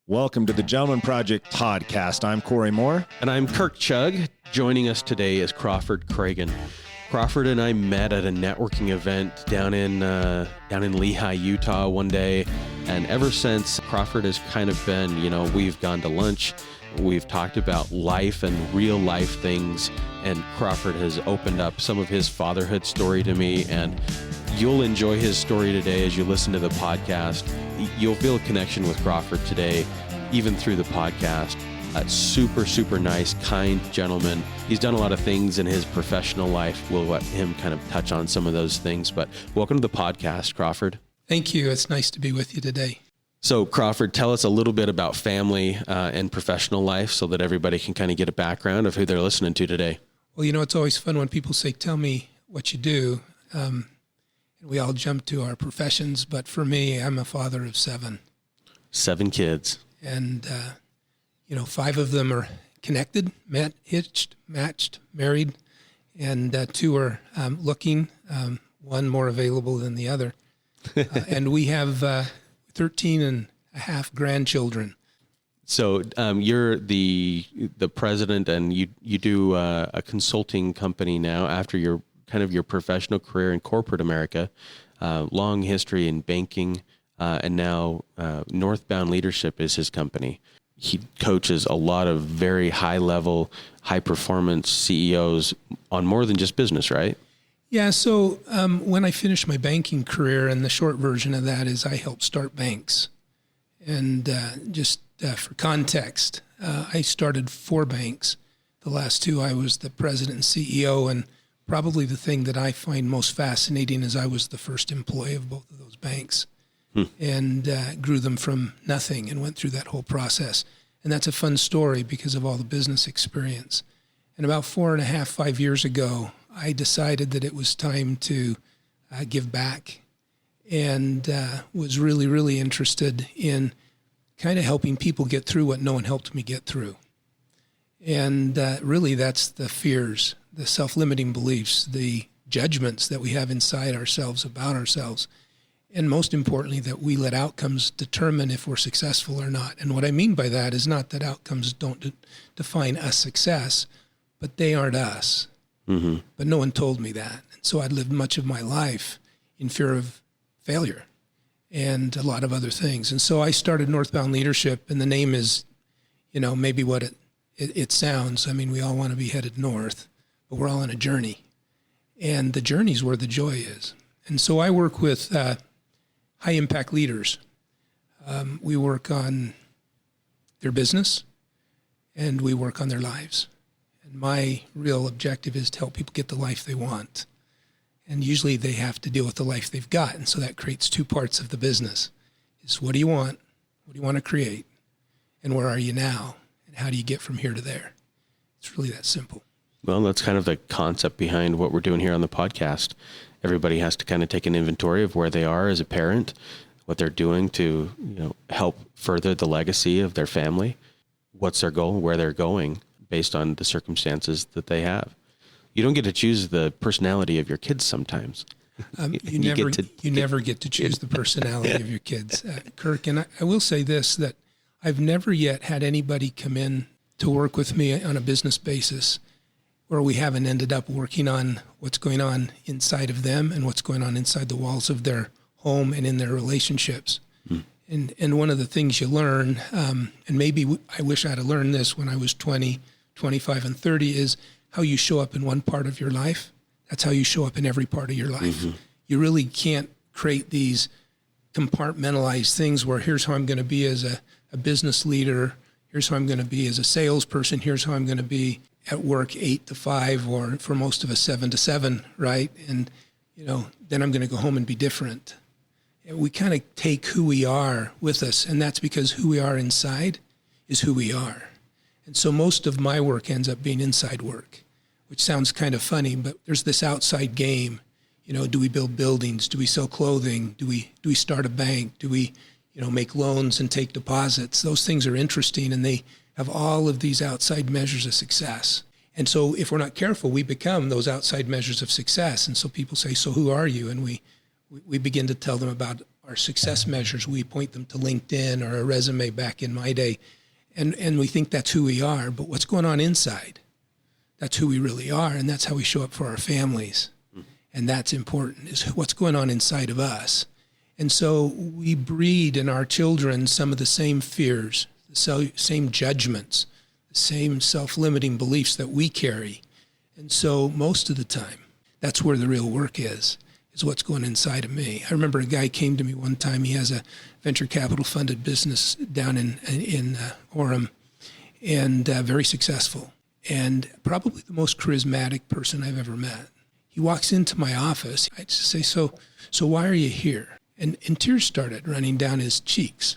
Welcome to the Gentleman Project podcast. I'm Cory Moore. And I'm Kirk Chugg. Joining us today is Crawford Cragun. Crawford and I met at a networking event down in Lehi, Utah one day. And ever since, Crawford has kind of been, we've gone to lunch. We've talked about life and real life things. And Crawford has opened up some of his fatherhood story to me. And you'll enjoy his story today as you listen to the podcast. You'll feel a connection with Crawford today, even through the podcast. Super, super nice, kind gentleman. He's done a lot of things in his professional life. We'll let him kind of touch on some of those things. But welcome to the podcast, Crawford. Thank you. It's nice to be with you today. So, Crawford, tell us a little bit about family and professional life so that everybody can kind of get a background of who they're listening to today. Well, it's always fun when people say, tell me what you do. We all jump to our professions, but for me, I'm a father of 7. 7 kids. And, 5 of them are connected, met, hitched, matched, married, and 2 are looking, one more available than the other. And we have 13 and a half grandchildren. So you're the president, and you do a consulting company now after your professional career in corporate America, long history in banking, and now Northbound Leadership is his company. He coaches a lot of very high-level, high-performance CEOs on more than just business, right? Yeah, so when I finished my banking career, and the short version of that is I helped start banks. And for context, I started 4 banks. The last 2, I was the president and CEO, and probably the thing that I find most fascinating is I was the first employee of both of those banks and grew them from nothing and went through that whole process. And that's a fun story because of all the business experience. And about 4.5, 5 years ago, I decided that it was time to give back and was really, really interested in kind of helping people get through what no one helped me get through. And really that's the fears, the self-limiting beliefs, the judgments that we have inside ourselves about ourselves. And most importantly, that we let outcomes determine if we're successful or not. And what I mean by that is not that outcomes don't define us success, but they aren't us. Mm-hmm. But no one told me that. And so I lived much of my life in fear of failure and a lot of other things. And so I started Northbound Leadership, and the name is, maybe what it sounds. I mean, we all want to be headed north, but we're all on a journey. And the journey's where the joy is. And so I work with high-impact leaders. We work on their business, and we work on their lives. And my real objective is to help people get the life they want. And usually they have to deal with the life they've got. And so that creates 2 parts of the business. Is what do you want? What do you want to create? And where are you now? And how do you get from here to there? It's really that simple. Well, that's kind of the concept behind what we're doing here on the podcast. Everybody has to kind of take an inventory of where they are as a parent, what they're doing to, help further the legacy of their family, what's their goal, where they're going based on the circumstances that they have. You don't get to choose the personality of your kids sometimes. You never get to choose the personality of your kids, Kirk. And I will say this, that I've never yet had anybody come in to work with me on a business basis where we haven't ended up working on what's going on inside of them and what's going on inside the walls of their home and in their relationships. And one of the things you learn, and maybe I wish I had learned this when I was 20, 25, and 30, is how you show up in one part of your life. That's how you show up in every part of your life. Mm-hmm. You really can't create these compartmentalized things where here's how I'm going to be as a business leader, here's how I'm going to be as a salesperson, here's how I'm going to be at work 8 to 5, or for most of us 7 to 7, right? And, then I'm going to go home and be different. And we kind of take who we are with us, and that's because who we are inside is who we are. And so most of my work ends up being inside work, which sounds kind of funny, but there's this outside game. Do we build buildings? Do we sell clothing? Do we start a bank? Do we, make loans and take deposits? Those things are interesting, and they have all of these outside measures of success. And so if we're not careful, we become those outside measures of success. And so people say, so who are you? And we begin to tell them about our success measures, we point them to LinkedIn or a resume back in my day, and we think that's who we are. But what's going on inside? That's who we really are, and that's how we show up for our families. And that's important, is what's going on inside of us. And so we breed in our children some of the same fears, the same judgments, the same self-limiting beliefs that we carry. And so most of the time, that's where the real work is what's going inside of me. I remember a guy came to me one time. He has a venture capital funded business down in Orem, and very successful, and probably the most charismatic person I've ever met. He walks into my office. I just say, so why are you here? And tears started running down his cheeks.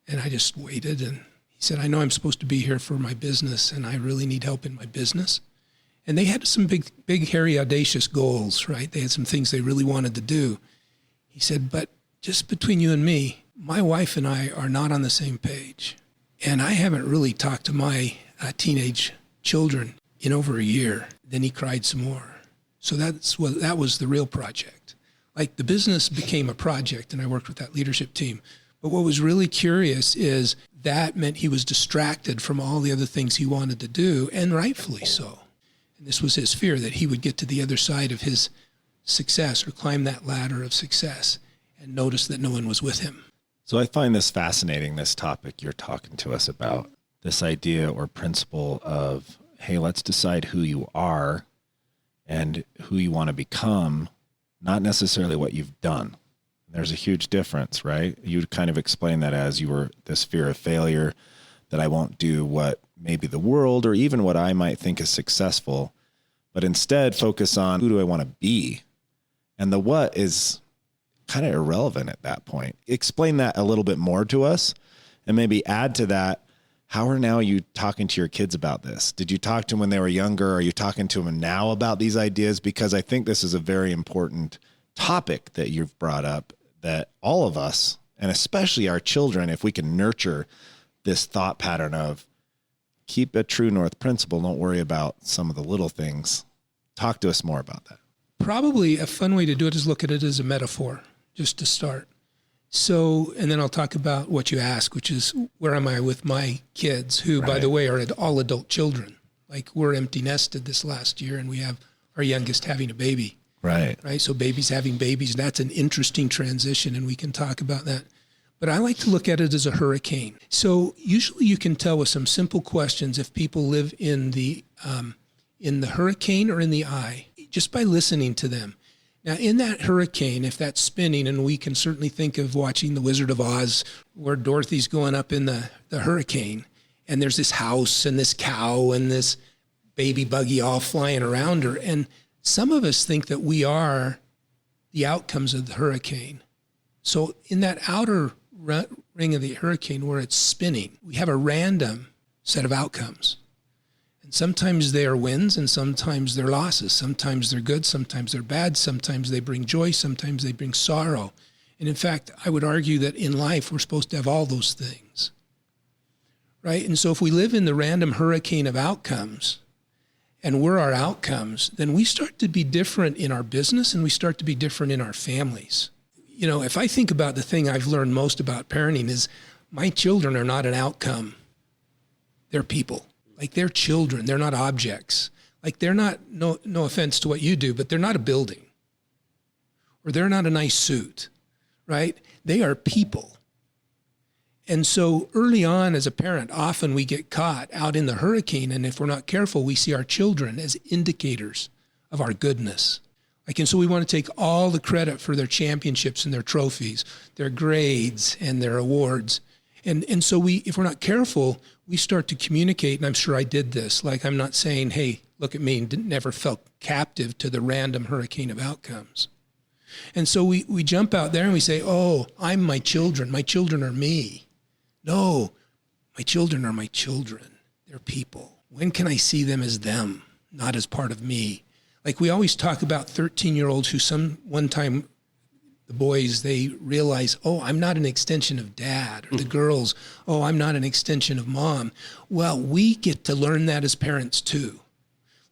And I just waited, and he said, I know I'm supposed to be here for my business, and I really need help in my business. And they had some big, hairy, audacious goals, right? They had some things they really wanted to do. He said, but just between you and me, my wife and I are not on the same page. And I haven't really talked to my teenage children in over a year. Then he cried some more. So that was the real project. Like, the business became a project, and I worked with that leadership team. But what was really curious is that meant he was distracted from all the other things he wanted to do, and rightfully so. And this was his fear, that he would get to the other side of his success or climb that ladder of success and notice that no one was with him. So I find this fascinating, this topic you're talking to us about, this idea or principle of, hey, let's decide who you are and who you want to become, not necessarily what you've done. There's a huge difference, right? You kind of explained that as you were this fear of failure, that I won't do what maybe the world or even what I might think is successful, but instead focus on who do I want to be? And the what is kind of irrelevant at that point. Explain that a little bit more to us, and maybe add to that, how are now you talking to your kids about this? Did you talk to them when they were younger? Are you talking to them now about these ideas? Because I think this is a very important topic that you've brought up, that all of us, and especially our children, if we can nurture this thought pattern of keep a true north principle, don't worry about some of the little things. Talk to us more about that. Probably a fun way to do it is look at it as a metaphor, just to start. So, and then I'll talk about what you ask, which is, where am I with my kids, who, by the way, are all adult children. Like, we're empty nested this last year, and we have our youngest having a baby. Right. So babies having babies, that's an interesting transition, and we can talk about that. But I like to look at it as a hurricane. So usually you can tell with some simple questions if people live in the hurricane or in the eye, just by listening to them. Now, in that hurricane, if that's spinning, and we can certainly think of watching The Wizard of Oz, where Dorothy's going up in the hurricane, and there's this house and this cow and this baby buggy all flying around her. And some of us think that we are the outcomes of the hurricane. So in that outer ring of the hurricane where it's spinning, we have a random set of outcomes. And sometimes they are wins, and sometimes they're losses. Sometimes they're good, sometimes they're bad. Sometimes they bring joy, sometimes they bring sorrow. And in fact, I would argue that in life, we're supposed to have all those things, right? And so if we live in the random hurricane of outcomes, and we're our outcomes, then we start to be different in our business, and we start to be different in our families. You know, if I think about the thing I've learned most about parenting is, my children are not an outcome. They're people. Like, they're children. They're not objects. Like, they're not, no offense to what you do, but they're not a building. Or they're not a nice suit, right? They are people. And so early on as a parent, often we get caught out in the hurricane, and if we're not careful, we see our children as indicators of our goodness. Like, and so we want to take all the credit for their championships and their trophies, their grades and their awards. And so if we're not careful, we start to communicate, and I'm sure I did this. Like, I'm not saying, hey, look at me, and never felt captive to the random hurricane of outcomes. And so we jump out there and we say, oh, I'm my children. My children are me. No, my children are my children. They're people. When can I see them as them, not as part of me? Like, we always talk about 13-year-olds who one time, the boys, they realize, oh, I'm not an extension of dad. Or the girls, oh, I'm not an extension of mom. Well, we get to learn that as parents too.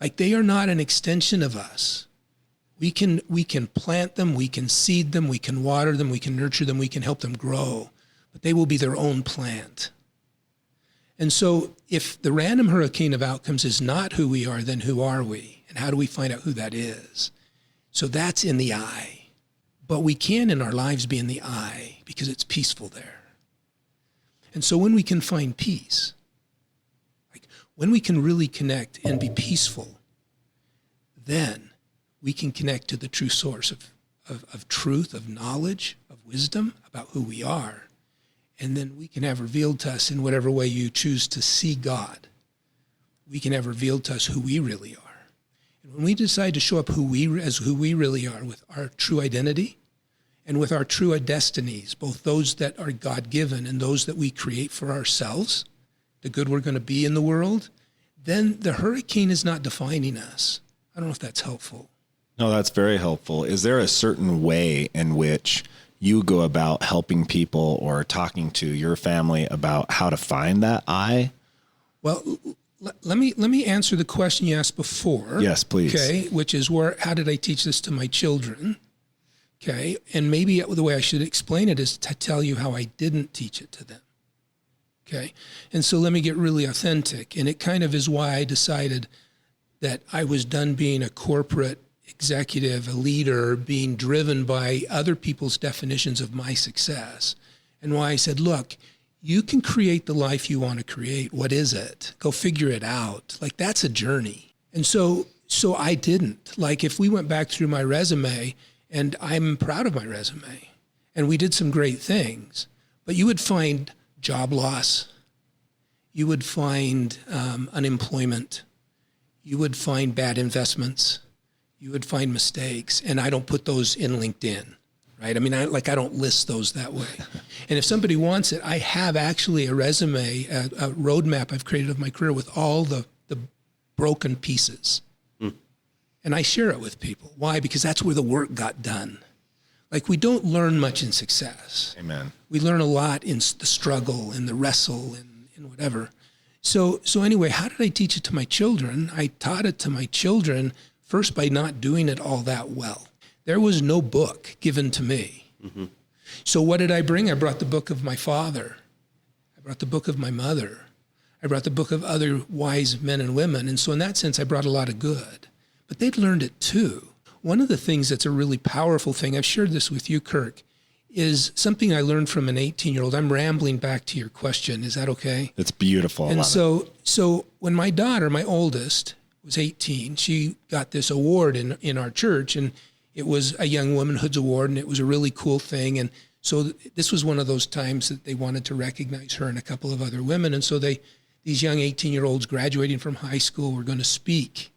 Like, they are not an extension of us. We can plant them, we can seed them, we can water them, we can nurture them, we can help them grow, but they will be their own plant. And so if the random hurricane of outcomes is not who we are, then who are we? And how do we find out who that is? So that's in the I. But we can in our lives be in the I because it's peaceful there. And so when we can find peace, like when we can really connect and be peaceful, then we can connect to the true source of truth, of knowledge, of wisdom about who we are. And then we can have revealed to us in whatever way you choose to see God. We can have revealed to us who we really are. And when we decide to show up who we really are with our true identity and with our true destinies, both those that are God-given and those that we create for ourselves, the good we're going to be in the world, then the hurricane is not defining us. I don't know if that's helpful. No, that's very helpful. Is there a certain way in which you go about helping people or talking to your family about how to find that I? Well, let me answer the question you asked before. Yes, please. Okay, which is how did I teach this to my children? Okay, and maybe the way I should explain it is to tell you how I didn't teach it to them. Okay, and so let me get really authentic. And it kind of is why I decided that I was done being a corporate executive, a leader, being driven by other people's definitions of my success. And why I said, look, you can create the life you want to create. What is it? Go figure it out. Like, that's a journey. And so I didn't. Like, if we went back through my resume, and I'm proud of my resume, and we did some great things, but you would find job loss. You would find unemployment. You would find bad investments. You would find mistakes, and I don't put those in LinkedIn, right? I mean, I don't list those that way. And if somebody wants it, I have actually a resume, a roadmap I've created of my career with all the broken pieces. And I share it with people. Why? Because that's where the work got done. Like, we don't learn much in success. Amen. We learn a lot in the struggle and the wrestle and whatever. So anyway, how did I teach it to my children? I taught it to my children first by not doing it all that well. There was no book given to me. Mm-hmm. So what did I bring? I brought the book of my father. I brought the book of my mother. I brought the book of other wise men and women. And so in that sense, I brought a lot of good. But they'd learned it too. One of the things that's a really powerful thing, I've shared this with you, Kirk, is something I learned from an 18-year-old. I'm rambling back to your question. Is that okay? It's beautiful. And so when my daughter, my oldest, was 18, she got this award in our church, and it was a Young Womanhood's Award, and it was a really cool thing. And so this was one of those times that they wanted to recognize her and a couple of other women. And so these young 18-year-olds graduating from high school were going to speak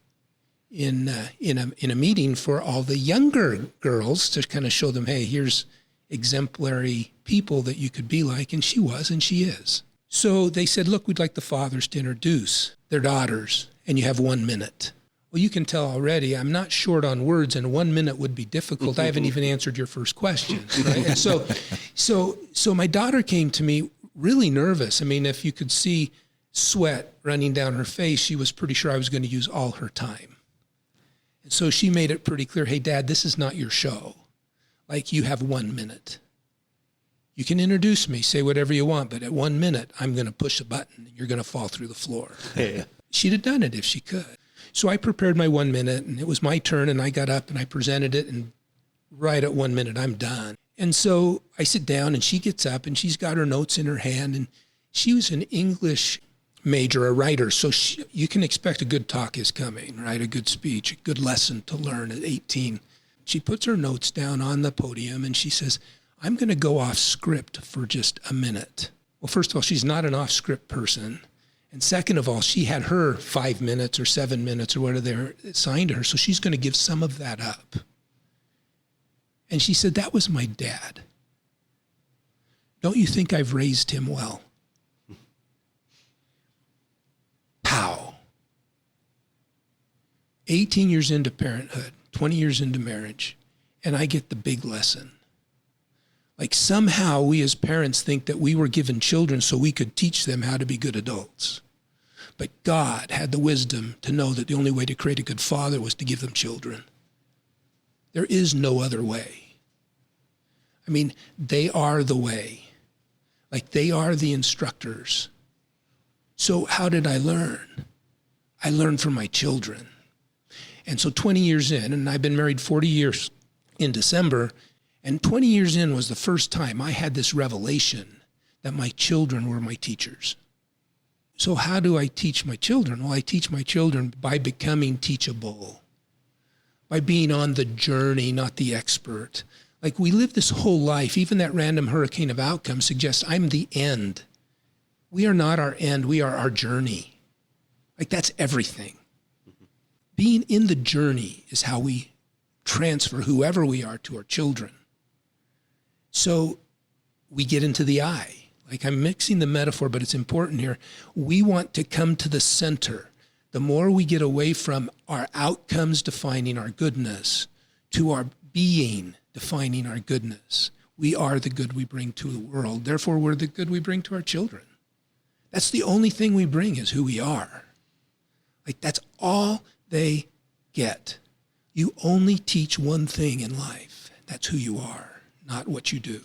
in a meeting for all the younger girls to kind of show them, hey, here's exemplary people that you could be like. And she was, and she is. So they said, look, we'd like the fathers to introduce their daughters, and you have 1 minute. Well, you can tell already I'm not short on words, and 1 minute would be difficult. I haven't even answered your first question, right? And so my daughter came to me really nervous. I mean, if you could see sweat running down her face, she was pretty sure I was going to use all her time. And so she made it pretty clear, hey, Dad, this is not your show. Like, you have 1 minute. You can introduce me, say whatever you want, but at 1 minute, I'm going to push a button and you're going to fall through the floor. Hey. She'd have done it if she could. So I prepared my 1 minute, and it was my turn, and I got up and I presented it, and right at 1 minute, I'm done. And so I sit down, and she gets up, and she's got her notes in her hand, and she was an English major, a writer, so you can expect a good talk is coming, right? A good speech, a good lesson to learn at 18. She puts her notes down on the podium, and she says, I'm going to go off script for just a minute. Well, first of all, she's not an off script person. And second of all, she had her 5 minutes or 7 minutes or whatever they're assigned to her, so she's going to give some of that up. And she said, that was my dad. Don't you think I've raised him well? Pow. 18 years into parenthood, 20 years into marriage, and I get the big lesson. Like, somehow we as parents think that we were given children so we could teach them how to be good adults. But God had the wisdom to know that the only way to create a good father was to give them children. There is no other way. I mean, they are the way. Like, they are the instructors. So how did I learn? I learned from my children. And so 20 years in, and I've been married 40 years in December, and 20 years in was the first time I had this revelation that my children were my teachers. So how do I teach my children? Well, I teach my children by becoming teachable, by being on the journey, not the expert. Like, we live this whole life, even that random hurricane of outcomes suggests I'm the end. We are not our end, we are our journey. Like, that's everything. Being in the journey is how we transfer whoever we are to our children. So we get into the I. Like, I'm mixing the metaphor, but it's important here. We want to come to the center. The more we get away from our outcomes defining our goodness to our being defining our goodness, we are the good we bring to the world. Therefore, we're the good we bring to our children. That's the only thing we bring, is who we are. Like, that's all they get. You only teach one thing in life. That's who you are, not what you do.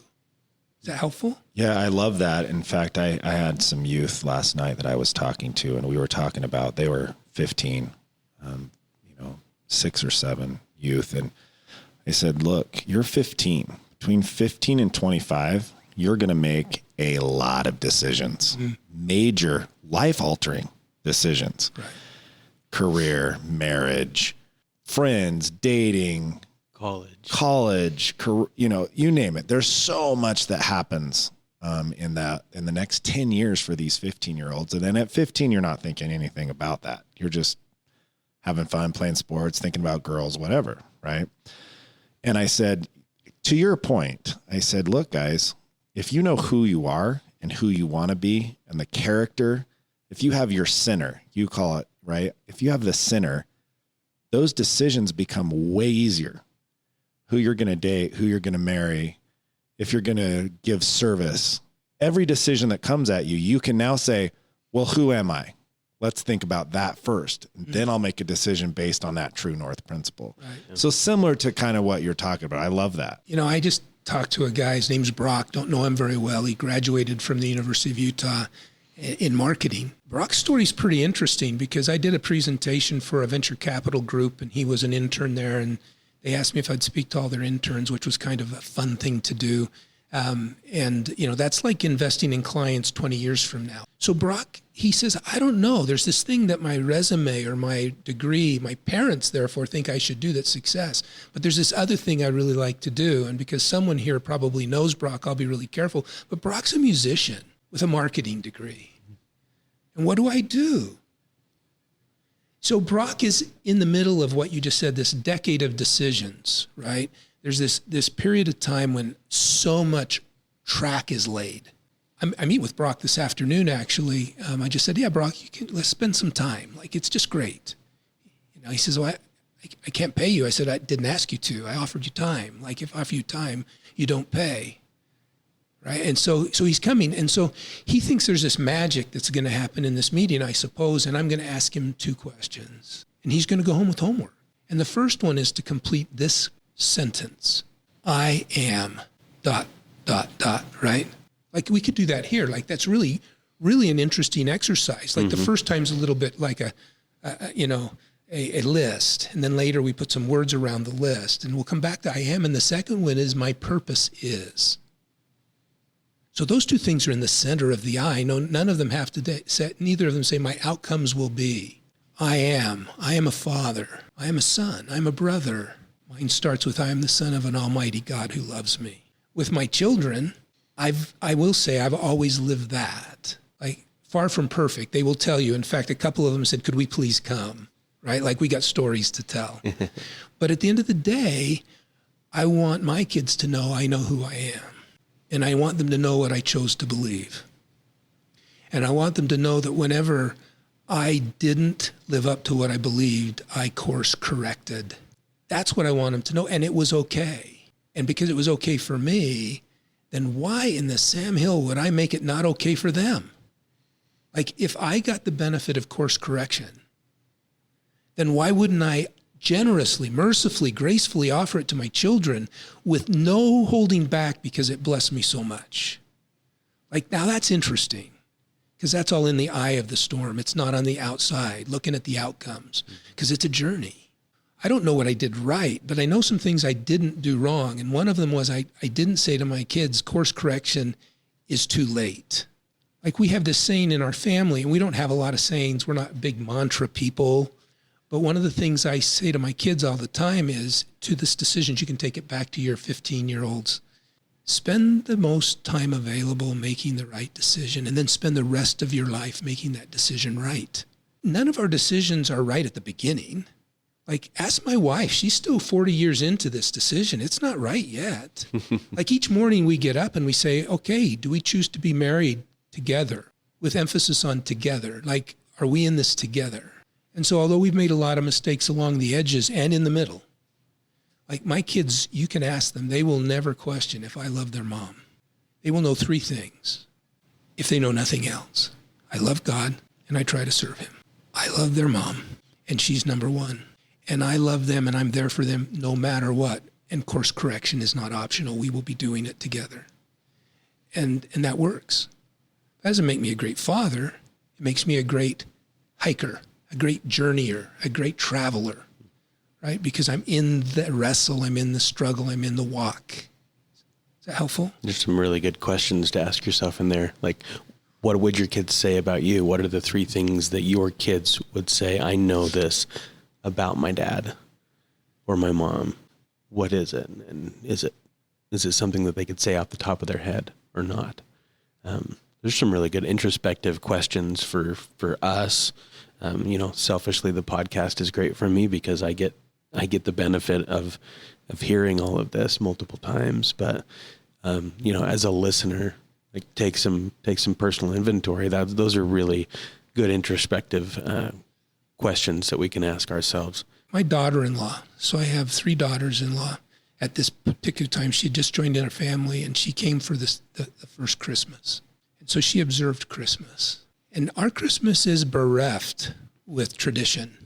Is that helpful? Yeah, I love that. In fact, I had some youth last night that I was talking to, and we were talking about, they were 15, 6 or 7 youth. And I said, look, you're 15. Between 15 and 25, you're going to make a lot of decisions, major life-altering decisions. Right. Career, marriage, friends, dating, college, you name it. There's so much that happens in the next 10 years for these 15-year-olds. And then at 15, you're not thinking anything about that. You're just having fun, playing sports, thinking about girls, whatever, right? And I said, to your point, I said, look, guys, if you know who you are and who you want to be and the character, if you have your center, you call it, right? If you have the center, those decisions become way easier. Who you're going to date, who you're going to marry, if you're going to give service, every decision that comes at you, you can now say, well, who am I? Let's think about that first. And then I'll make a decision based on that true north principle. Right. So similar to kind of what you're talking about. I love that. I just talked to a guy, his name's Brock, don't know him very well. He graduated from the University of Utah in marketing. Brock's story is pretty interesting because I did a presentation for a venture capital group, and he was an intern there, and they asked me if I'd speak to all their interns, which was kind of a fun thing to do. That's like investing in clients 20 years from now. So Brock, he says, I don't know. There's this thing that my resume or my degree, my parents therefore think I should do, that's success. But there's this other thing I really like to do. And because someone here probably knows Brock, I'll be really careful. But Brock's a musician with a marketing degree. And what do I do? So Brock is in the middle of what you just said, this decade of decisions, right? There's this period of time when so much track is laid. I meet with Brock this afternoon, actually. I just said, yeah, Brock, let's spend some time. Like, it's just great. He says, well, I can't pay you. I said, I didn't ask you to. I offered you time. Like, if I offer you time, you don't pay. Right? And so he's coming. And so he thinks there's this magic that's going to happen in this meeting, I suppose. And I'm going to ask him 2 questions. And he's going to go home with homework. And the first one is to complete this sentence. I am ... right? Like, we could do that here. Like, that's really, really an interesting exercise. Like, the first time's a little bit like a list. And then later we put some words around the list. And we'll come back to I am. And the second one is my purpose is. So those 2 things are in the center of the I. No, none of them have to say, neither of them say my outcomes will be. I am a father. I am a son. I'm a brother. Mine starts with I am the son of an almighty God who loves me. With my children, I will say I've always lived that. Like, far from perfect. They will tell you. In fact, a couple of them said, could we please come? Right? Like, we got stories to tell. But at the end of the day, I want my kids to know I know who I am. And I want them to know what I chose to believe. And I want them to know that whenever I didn't live up to what I believed, I course corrected. That's what I want them to know. And it was okay. And because it was okay for me, then why in the Sam Hill would I make it not okay for them? Like, if I got the benefit of course correction, then why wouldn't I generously, mercifully, gracefully offer it to my children with no holding back because it blessed me so much. Like, now that's interesting, because that's all in the eye of the storm. It's not on the outside, looking at the outcomes, because it's a journey. I don't know what I did right, but I know some things I didn't do wrong. And one of them was I didn't say to my kids, course correction is too late. Like, we have this saying in our family, and we don't have a lot of sayings. We're not big mantra people. But one of the things I say to my kids all the time is, to this decision, you can take it back to your 15-year-olds. Spend the most time available making the right decision, and then spend the rest of your life making that decision right. None of our decisions are right at the beginning. Like, ask my wife. She's still 40 years into this decision. It's not right yet. Like, each morning we get up and we say, okay, do we choose to be married together, with emphasis on together? Like, are we in this together? And so although we've made a lot of mistakes along the edges and in the middle, like my kids, you can ask them, they will never question if I love their mom. They will know 3 things if they know nothing else. I love God and I try to serve him. I love their mom and she's number 1. And I love them and I'm there for them no matter what. And course correction is not optional. We will be doing it together. And that works. That doesn't make me a great father. It makes me a great hiker, a great journeyer, a great traveler, right? Because I'm in the wrestle, I'm in the struggle, I'm in the walk. Is that helpful? There's some really good questions to ask yourself in there. Like, what would your kids say about you? What are the 3 things that your kids would say, I know this about my dad or my mom? What is it? And is it something that they could say off the top of their head or not? There's some really good introspective questions for us. Selfishly, the podcast is great for me because I get the benefit of hearing all of this multiple times. But as a listener, like take some personal inventory. Those are really good introspective questions that we can ask ourselves. My daughter-in-law, so I have 3 daughters-in-law. At this particular time, she had just joined in our family, and she came for the first Christmas. And so she observed Christmas. And our Christmas is bereft with tradition.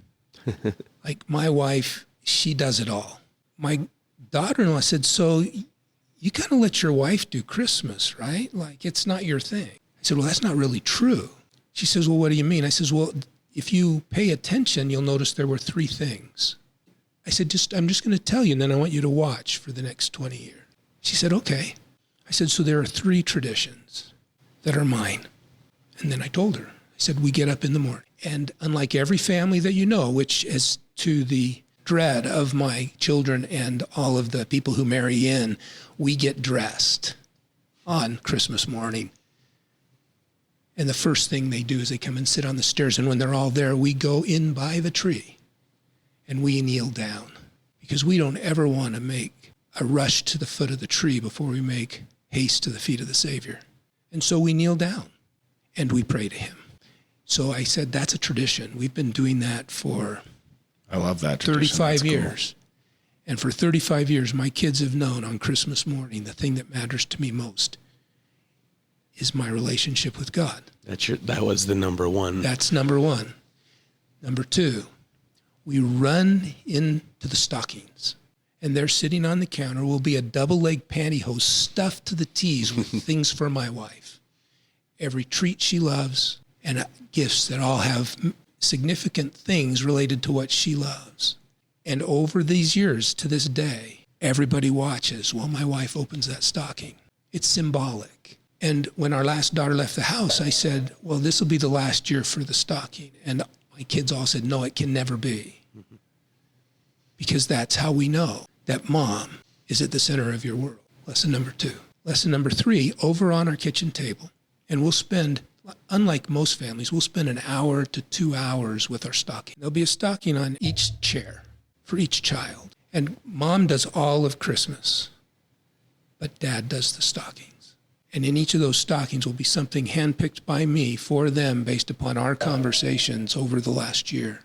Like my wife, she does it all. My daughter-in-law said, so you kind of let your wife do Christmas, right? Like, it's not your thing. I said, well, that's not really true. She says, well, what do you mean? I says, well, if you pay attention, you'll notice there were 3 things. I said, I'm just going to tell you, and then I want you to watch for the next 20 years. She said, okay. I said, so there are 3 traditions that are mine. And then I told her, I said, we get up in the morning. And unlike every family that you know, which is to the dread of my children and all of the people who marry in, we get dressed on Christmas morning. And the first thing they do is they come and sit on the stairs. And when they're all there, we go in by the tree and we kneel down, because we don't ever want to make a rush to the foot of the tree before we make haste to the feet of the Savior. And so we kneel down and we pray to him. So I said, that's a tradition. We've been doing that for I love that tradition. 35 years. Cool. And for 35 years, my kids have known on Christmas morning, the thing that matters to me most is my relationship with God. That was the number 1. That's number 1. Number 2, we run into the stockings, and there sitting on the counter will be a double-leg pantyhose stuffed to the tees with things for my wife. Every treat she loves and gifts that all have significant things related to what she loves. And over these years, to this day, everybody watches while my wife opens that stocking. It's symbolic. And when our last daughter left the house, I said, well, this will be the last year for the stocking. And my kids all said, no, it can never be. Because that's how we know that mom is at the center of your world. Lesson number 2. Lesson number 3, over on our kitchen table. And we'll spend, unlike most families, we'll spend an hour to 2 hours with our stocking. There'll be a stocking on each chair for each child. And mom does all of Christmas, but dad does the stockings. And in each of those stockings will be something handpicked by me for them based upon our conversations over the last year.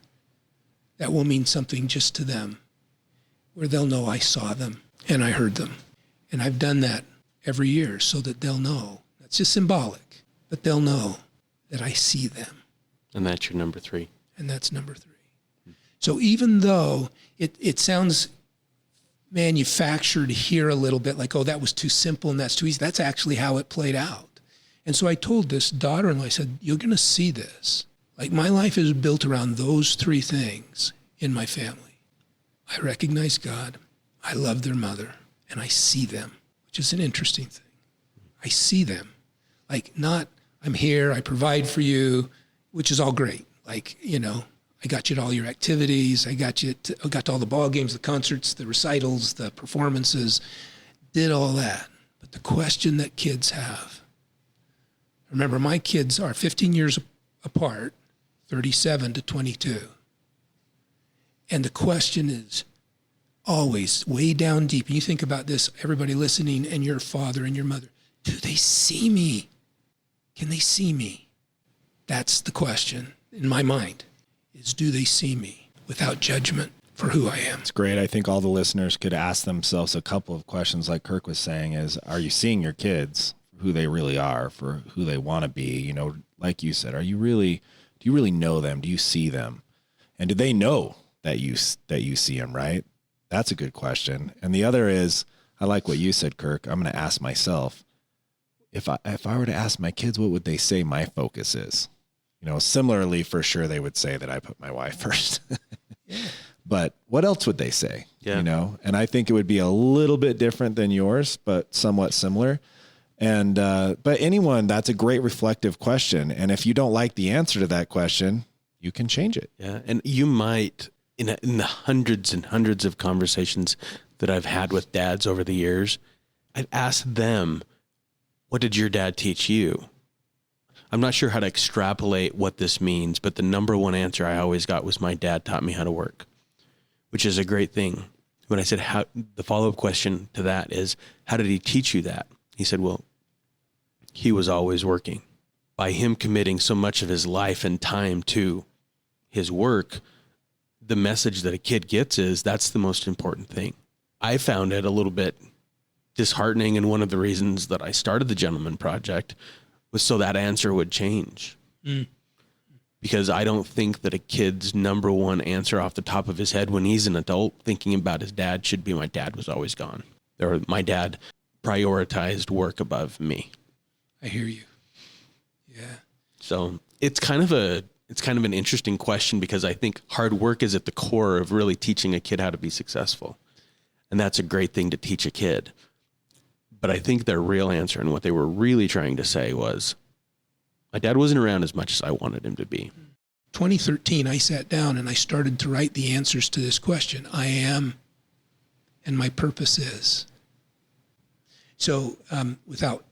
That will mean something just to them, where they'll know I saw them and I heard them. And I've done that every year so that they'll know. That's just symbolic, but they'll know that I see them. And that's your number 3. And that's number 3. So even though it sounds manufactured here a little bit, like, oh, that was too simple and that's too easy, that's actually how it played out. And so I told this daughter-in-law, I said, you're going to see this. Like, my life is built around those three things in my family. I recognize God, I love their mother, and I see them, which is an interesting thing. I see them. Like, not, I'm here, I provide for you, which is all great. Like, you know, I got you to all your activities, I got to all the ball games, the concerts, the recitals, the performances, did all that. But the question that kids have, remember, my kids are 15 years apart, 37 to 22. And the question is always way down deep. And you think about this, everybody listening, and your father and your mother. Do they see me? Can they see me? That's the question in my mind, is do they see me without judgment for who I am? It's great. I think all the listeners could ask themselves a couple of questions, like Kirk was saying, is, are you seeing your kids for who they really are, for who they want to be? You know, like you said, do you really know them? Do you see them? And do they know that you see them, right? That's a good question. And the other is, I like what you said, Kirk. I'm going to ask myself, if I were to ask my kids, what would they say my focus is? You know, similarly, for sure, they would say that I put my wife first. Yeah. But what else would they say? Yeah. You know, and I think it would be a little bit different than yours, but somewhat similar. And, but anyone, that's a great reflective question. And if you don't like the answer to that question, you can change it. Yeah. And you might, in the hundreds and hundreds of conversations that I've had with dads over the years, I've asked them, what did your dad teach you? I'm not sure how to extrapolate what this means, but the number one answer I always got was, my dad taught me how to work, which is a great thing. When I said, the follow-up question to that is, how did he teach you that? He said, well, he was always working. By him committing so much of his life and time to his work, the message that a kid gets is, that's the most important thing. I found it a little bit disheartening, and one of the reasons that I started the Gentleman Project was so that answer would change. Because I don't think that a kid's number one answer off the top of his head when he's an adult thinking about his dad should be, my dad was always gone, or my dad prioritized work above me. I hear you. Yeah. So it's kind of an interesting question, because I think hard work is at the core of really teaching a kid how to be successful. And that's a great thing to teach a kid. But I think their real answer and what they were really trying to say was, my dad wasn't around as much as I wanted him to be. 2013, I sat down and I started to write the answers to this question. I am, and my purpose is. So without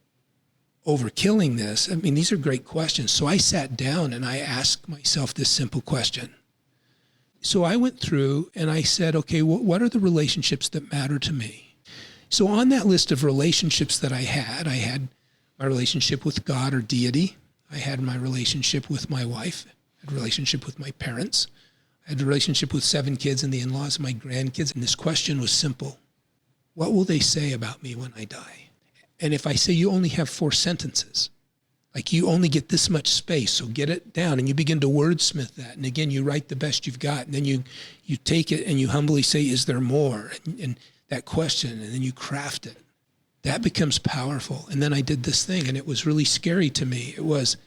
overkilling this, I mean, these are great questions. So I sat down and I asked myself this simple question. So I went through and I said, okay, what are the relationships that matter to me? So on that list of relationships that I had my relationship with God or deity. I had my relationship with my wife. I had a relationship with my parents. I had a relationship with 7 kids and the in-laws, my grandkids. And this question was simple. What will they say about me when I die? And if I say you only have 4 sentences, like you only get this much space, so get it down, and you begin to wordsmith that. And again, you write the best you've got, and then you take it and you humbly say, is there more? And that question, and then you craft it. That becomes powerful. And then I did this thing, and it was really scary to me. It was,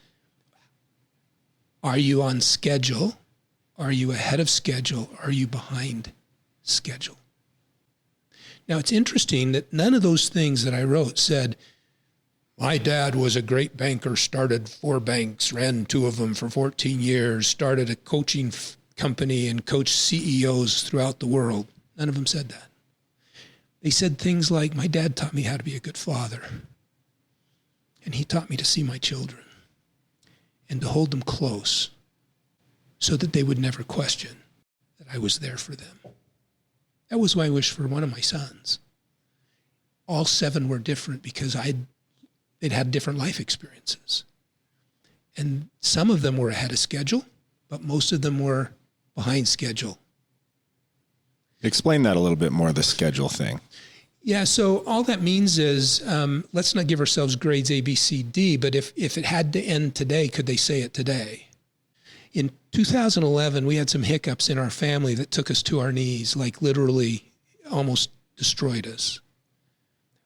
are you on schedule? Are you ahead of schedule? Are you behind schedule? Now, it's interesting that none of those things that I wrote said, my dad was a great banker, started 4 banks, ran 2 of them for 14 years, started a coaching company and coached CEOs throughout the world. None of them said that. They said things like, my dad taught me how to be a good father. And he taught me to see my children and to hold them close so that they would never question that I was there for them. That was my wish for one of my sons. All 7 were different because they'd had different life experiences. And some of them were ahead of schedule, but most of them were behind schedule. Explain that a little bit more, the schedule thing. Yeah, so all that means is, let's not give ourselves grades A, B, C, D, but if it had to end today, could they say it today? In 2011, we had some hiccups in our family that took us to our knees, like literally almost destroyed us,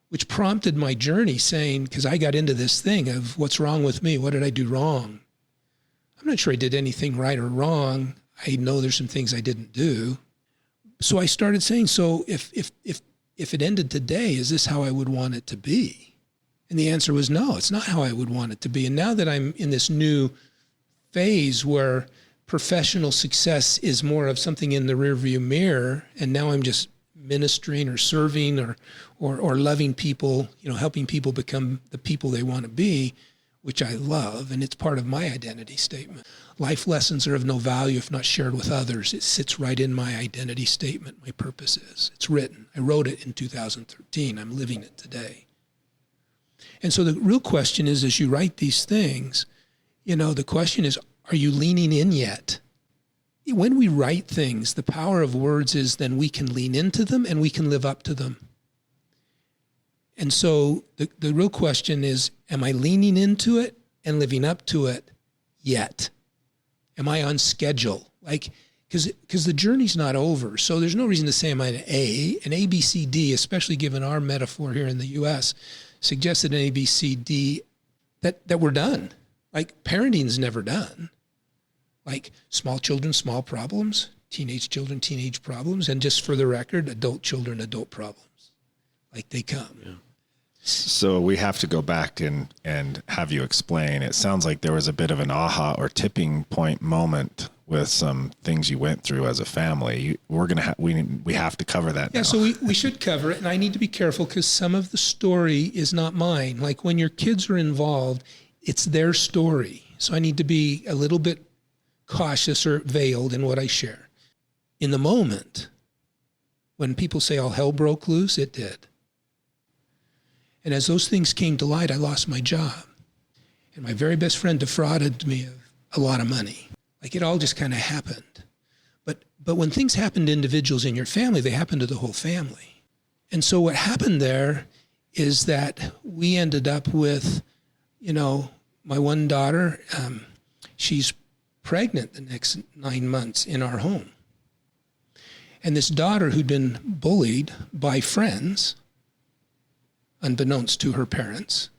which prompted my journey saying, because I got into this thing of what's wrong with me? What did I do wrong? I'm not sure I did anything right or wrong. I know there's some things I didn't do. So I started saying, so if it ended today, is this how I would want it to be? And the answer was no, it's not how I would want it to be. And now that I'm in this new phase where professional success is more of something in the rearview mirror, and now I'm just ministering or serving or loving people, helping people become the people they want to be, which I love, and it's part of my identity statement. Life lessons are of no value if not shared with others. It sits right in my identity statement, my purpose is. It's written. I wrote it in 2013. I'm living it today. And so the real question is, as you write these things, the question is, are you leaning in yet? When we write things, the power of words is then we can lean into them and we can live up to them. And so the real question is, am I leaning into it and living up to it yet? Am I on schedule? Because the journey's not over. So there's no reason to say I'm an A, B, C, D, especially given our metaphor here in the U.S., suggested an A, B, C, D, that we're done. Like parenting's never done. Like small children, small problems, teenage children, teenage problems, and just for the record, adult children, adult problems. Like they come. Yeah. So we have to go back and have you explain. It sounds like there was a bit of an aha or tipping point moment with some things you went through as a family. We have to cover that now. Yeah, so we should cover it, and I need to be careful because some of the story is not mine. Like when your kids are involved, it's their story. So I need to be a little bit cautious or veiled in what I share. In the moment, when people say all hell broke loose, it did. And as those things came to light, I lost my job. And my very best friend defrauded me of a lot of money. Like it all just kind of happened. But when things happen to individuals in your family, they happen to the whole family. And so what happened there is that we ended up with, my one daughter, she's pregnant the next 9 months in our home. And this daughter who'd been bullied by friends, unbeknownst to her parents.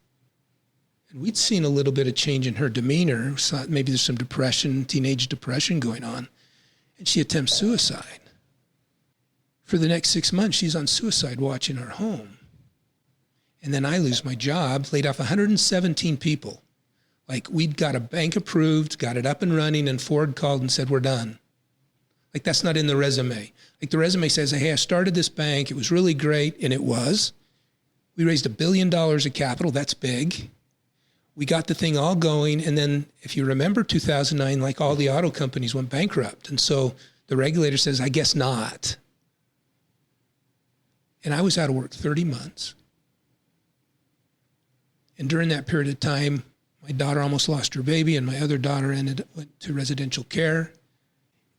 And we'd seen a little bit of change in her demeanor. Thought maybe there's some depression, teenage depression going on. And she attempts suicide. For the next 6 months, she's on suicide watch in our home. And then I lose my job, laid off 117 people. Like we'd got a bank approved, got it up and running, and Ford called and said, we're done. Like that's not in the resume. Like the resume says, hey, I started this bank. It was really great. And it was. We raised $1 billion of capital. That's big. We got the thing all going. And then if you remember 2009, like all the auto companies went bankrupt. And so the regulator says, I guess not. And I was out of work 30 months. And during that period of time, my daughter almost lost her baby and my other daughter went to residential care.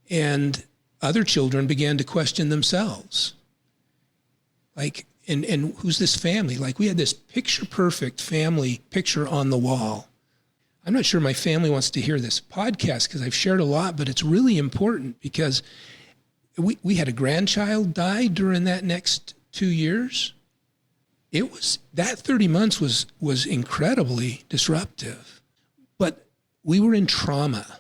And other children began to question themselves. Like, and who's this family? Like we had this picture perfect family picture on the wall. I'm not sure my family wants to hear this podcast because I've shared a lot, but it's really important because we had a grandchild die during that next 2 years. That 30 months was incredibly disruptive, but we were in trauma.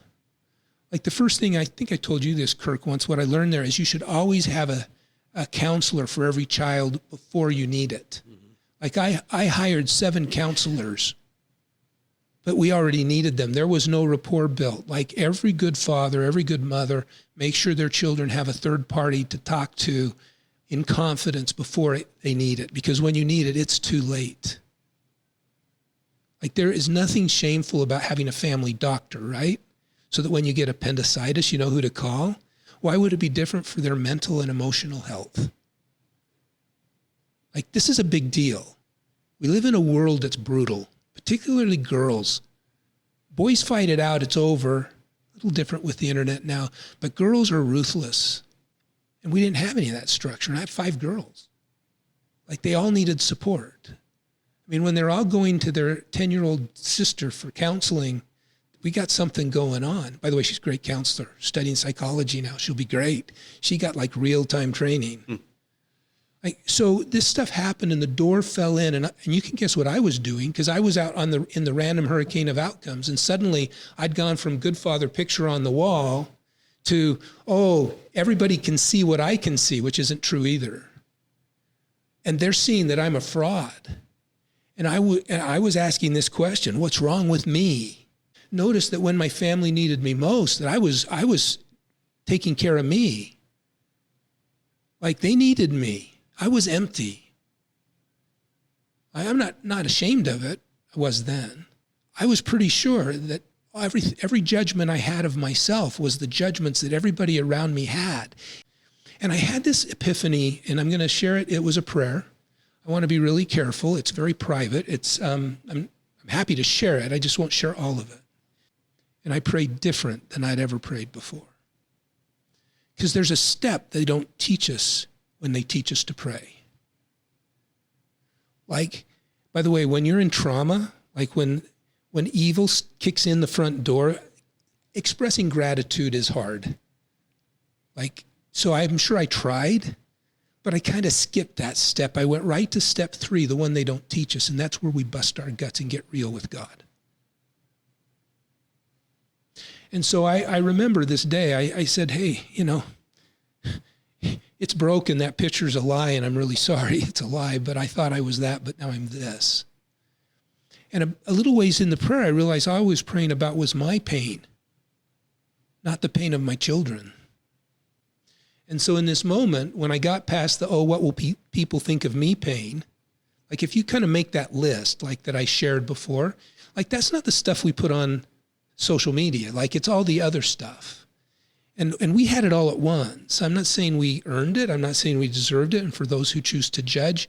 Like the first thing, I think I told you this, Kirk, once, what I learned there is you should always have a counselor for every child before you need it. Mm-hmm. Like I hired 7 counselors, but we already needed them. There was no rapport built. Like every good father, every good mother, make sure their children have a third party to talk to in confidence before they need it. Because when you need it, it's too late. Like there is nothing shameful about having a family doctor, right? So that when you get appendicitis, you know who to call. Why would it be different for their mental and emotional health? Like this is a big deal. We live in a world that's brutal, particularly girls. Boys fight it out, it's over. A little different with the internet now, but girls are ruthless. And we didn't have any of that structure. And I had 5 girls. Like they all needed support. I mean, when they're all going to their 10-year-old sister for counseling, we got something going on. By the way, she's a great counselor, studying psychology now. She'll be great. She got like real-time training. So this stuff happened and the door fell in, and you can guess what I was doing, because I was out in the random hurricane of outcomes, and suddenly I'd gone from good father picture on the wall to, oh, everybody can see what I can see, which isn't true either. And they're seeing that I'm a fraud. And I was asking this question, what's wrong with me? Notice that when my family needed me most, that I was taking care of me. Like they needed me. I was empty. I'm not ashamed of it. I was then. I was pretty sure that every judgment I had of myself was the judgments that everybody around me had. And I had this epiphany, and I'm going to share it. It was a prayer. I want to be really careful. It's very private. I'm happy to share it. I just won't share all of it. And I prayed different than I'd ever prayed before. Because there's a step they don't teach us when they teach us to pray. Like, by the way, when you're in trauma, like when evil kicks in the front door, expressing gratitude is hard. Like, so I'm sure I tried, but I kind of skipped that step. I went right to step 3, the one they don't teach us, and that's where we bust our guts and get real with God. And so I remember this day, I said, hey, it's broken. That picture's a lie, and I'm really sorry. It's a lie, but I thought I was that, but now I'm this. And a little ways in the prayer, I realized all I was praying about was my pain, not the pain of my children. And so in this moment, when I got past the, what will people think of me pain, like if you kind of make that list, like that I shared before, like that's not the stuff we put on social media. Like it's all the other stuff. And we had it all at once. I'm not saying we earned it. I'm not saying we deserved it. And for those who choose to judge,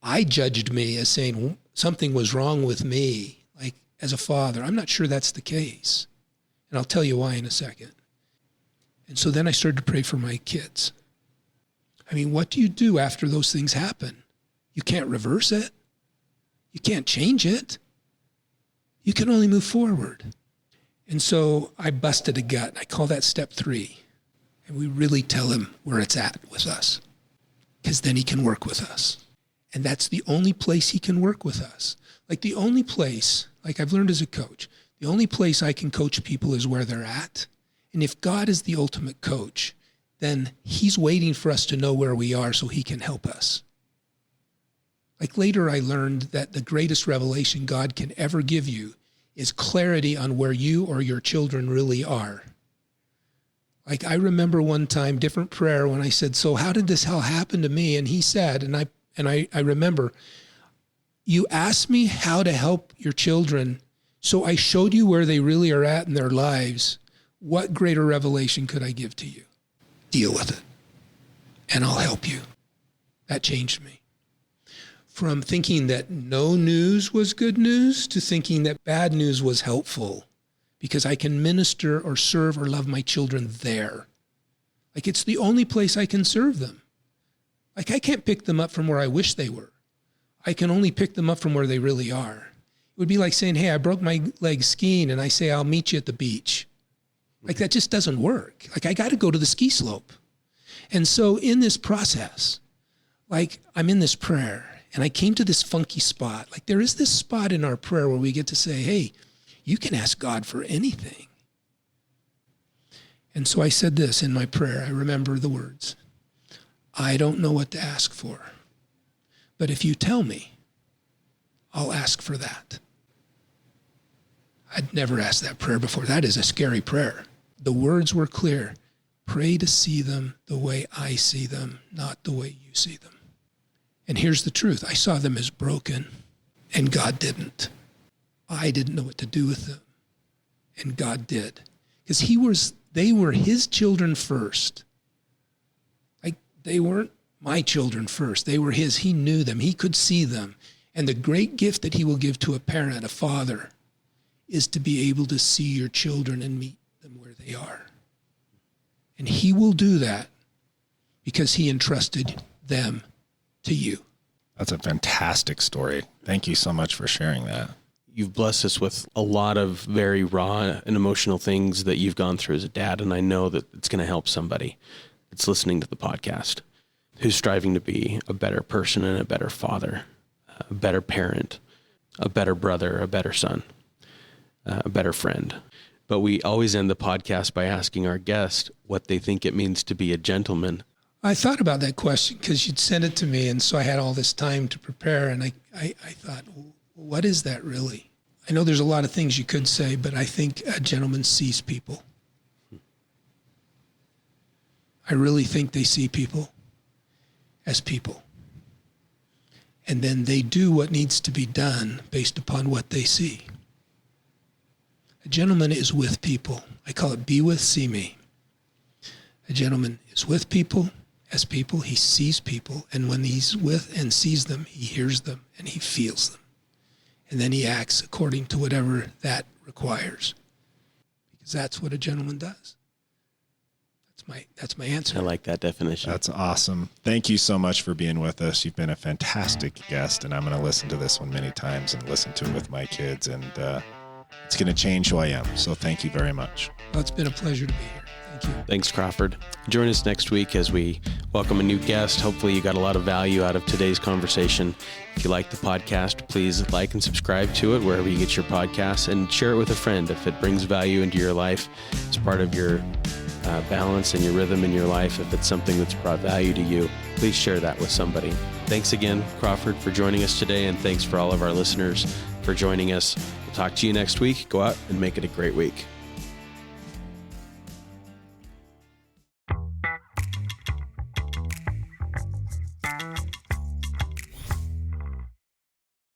I judged me as saying something was wrong with me, like as a father. I'm not sure that's the case. And I'll tell you why in a second. And so then I started to pray for my kids. I mean, what do you do after those things happen? You can't reverse it. You can't change it. You can only move forward. And so I busted a gut. I call that step 3. And we really tell him where it's at with us, because then he can work with us. And that's the only place he can work with us. Like the only place, like I've learned as a coach, the only place I can coach people is where they're at. And if God is the ultimate coach, then he's waiting for us to know where we are so he can help us. Like later I learned that the greatest revelation God can ever give you is clarity on where you or your children really are. Like I remember one time, different prayer, when I said, so how did this all happen to me? And he said, and I remember, you asked me how to help your children, so I showed you where they really are at in their lives. What greater revelation could I give to you? Deal with it, and I'll help you. That changed me. From thinking that no news was good news to thinking that bad news was helpful because I can minister or serve or love my children there. Like it's the only place I can serve them. Like I can't pick them up from where I wish they were. I can only pick them up from where they really are. It would be like saying, hey, I broke my leg skiing, and I say, I'll meet you at the beach. Like that just doesn't work. Like I got to go to the ski slope. And so in this process, like I'm in this prayer, and I came to this funky spot. Like there is this spot in our prayer where we get to say, hey, you can ask God for anything. And so I said this in my prayer. I remember the words. I don't know what to ask for, but if you tell me, I'll ask for that. I'd never asked that prayer before. That is a scary prayer. The words were clear. Pray to see them the way I see them, not the way you see them. And here's the truth. I saw them as broken, and God didn't. I didn't know what to do with them, and God did. Because they were his children first. Like they weren't my children first. They were his. He knew them. He could see them. And the great gift that he will give to a parent, a father, is to be able to see your children and meet them where they are. And he will do that because he entrusted them to you. That's a fantastic story. Thank you so much for sharing that. you've blessed us with a lot of very raw and emotional things that you've gone through as a dad. And I know that it's going to help somebody that's listening to the podcast who's striving to be a better person and a better father, a better parent, a better brother, a better son, a better friend. But we always end the podcast by asking our guest what they think it means to be a gentleman. I thought about that question because you'd sent it to me, and so I had all this time to prepare, and I thought, what is that really? I know there's a lot of things you could say, but I think a gentleman sees people. I really think they see people as people. And then they do what needs to be done based upon what they see. A gentleman is with people. I call it be with, see me. A gentleman is with people as people. He sees people. And when he's with and sees them, he hears them and he feels them. And then he acts according to whatever that requires. Because that's what a gentleman does. That's my answer. I like that definition. That's awesome. Thank you so much for being with us. You've been a fantastic guest, and I'm going to listen to this one many times and listen to it with my kids, and it's going to change who I am. So thank you very much. Well, it's been a pleasure to be here. Thank you. Thanks, Crawford. Join us next week as we welcome a new guest. Hopefully you got a lot of value out of today's conversation. If you like the podcast, please like and subscribe to it wherever you get your podcasts, and share it with a friend if it brings value into your life as part of your balance and your rhythm in your life. If it's something that's brought value to you, please share that with somebody. Thanks again, Crawford, for joining us today, and thanks for all of our listeners for joining us. We'll talk to you next week. Go out and make it a great week.